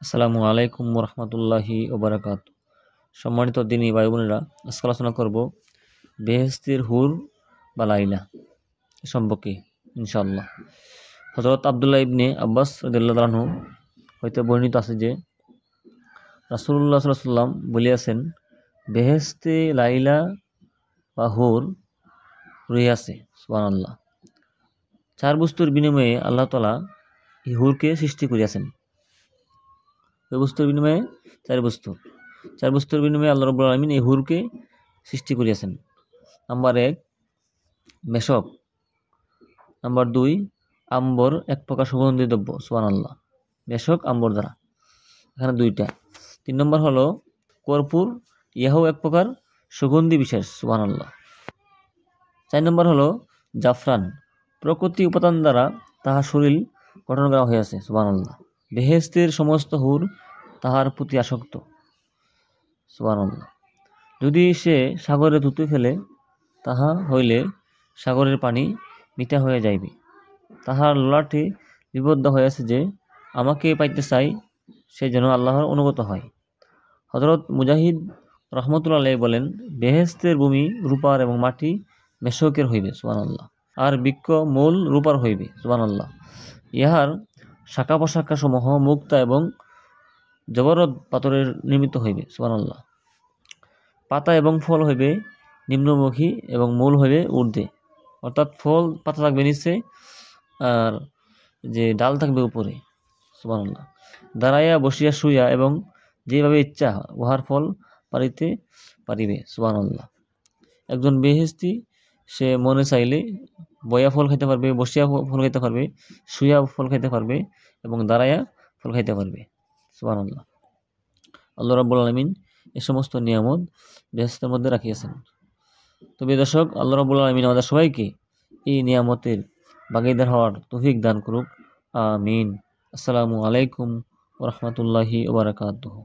আসসালামু আলাইকুম রহমতুল্লাহি ওবরাকাত। সম্মানিত দিনী ভাই বোনেরা, আজকে আলোচনা করব বেহেশতের হুর বা লাইলা সম্পর্কে ইনশাআল্লাহ। হযরত আব্দুল্লাহ ইবনে আব্বাস রাদিয়াল্লাহু আনহু হইতে বর্ণিত আছে যে রাসূলুল্লাহ সাল্লাল্লাহু আলাইহি ওয়াসাল্লাম বলিয়াছেন, বেহেশতে লাইলা বা হুর রহিয়াছে। সুবহানাল্লাহ। চার বস্তুর বিনিময়ে আল্লাহ তাআলা এই হুরকে সৃষ্টি করিয়াছেন। ওই বস্তুর বিনিময়ে চার বস্তুর বিনিময়ে আল্লাহ রাব্বুল আলামিন এই হুরকে সৃষ্টি করিয়াছেন। নাম্বার 1 মেশক, নাম্বার 2 আম্বর, এক প্রকার সুগন্ধি দ্রব্য। সুবহানাল্লাহ। মেশক আম্বর দ্বারা, এখানে 2টা। 3 নম্বর হলো কর্পূর, ইহাও এক প্রকার সুগন্ধি বিশেষ। সুবহানাল্লাহ। 4 নম্বর হলো জাফরান, প্রকৃতি উপাদান দ্বারা তাহার শরীর গঠন করা হইয়াছে। সুবহানাল্লাহ। বেহেশতের সমস্ত হুর তাহার প্রতি আসক্ত। সুবহানাল্লাহ। যদি সে সাগরে থুতু ফেলে, তাহা হইলে সাগরের পানি মিঠা হয়ে যাইবে। তাহার ললাটে নিবদ্ধ হইয়াছে যে আমাকে পাইতে চাই, সে যেন আল্লাহর অনুগত হয়। হযরত মুজাহিদ রহমতুল্লাহ আলাইহি বলেন, বেহেশতের ভূমি রূপার এবং মাটি মেশকের হইবে। সুবহানাল্লাহ। আর বৃক্ষ মূল রূপার হইবে। সুবহানাল্লাহ। ইহার শাখা প্রশাখা সমূহ মুক্তা এবং জবরদ পাথরের নির্মিত হইবে। সুবহানাল্লাহ। পাতা এবং ফল হইবে নিম্নমুখী এবং মূল হইবে ঊর্ধ্বে, অর্থাৎ ফল পাতা থাকবে নিচে আর যে ডাল থাকবে উপরে। সুবহানাল্লাহ। দাঁড়াইয়া, বসিয়া, শুইয়া এবং যেভাবে ইচ্ছা উহার ফল পারিতে পারিবে। সুবহানাল্লাহ। একজন বেহেশতি সে মনে চাইলে বয়া ফল খাইতে পারবে, বসিয়া ফল খাইতে পারবে, শুইয়া ফল খাইতে পারবে এবং দাঁড়াইয়া ফল খাইতে পারবে। সুবহানাল্লাহ। আল্লাহ রাব্বুল আলামিন এই সমস্ত নিয়ামত বেহেশতের মধ্যে রাখিয়েছেন। তবে দর্শক, আল্লাহ রাব্বুল আলামিন আমাদের সবাইকে এই নিয়ামতের ভাগীদার হওয়ার তৌফিক দান করুক। আমিন। আসসালামু আলাইকুম ওয়া রাহমাতুল্লাহি ওয়া বারাকাতুহু।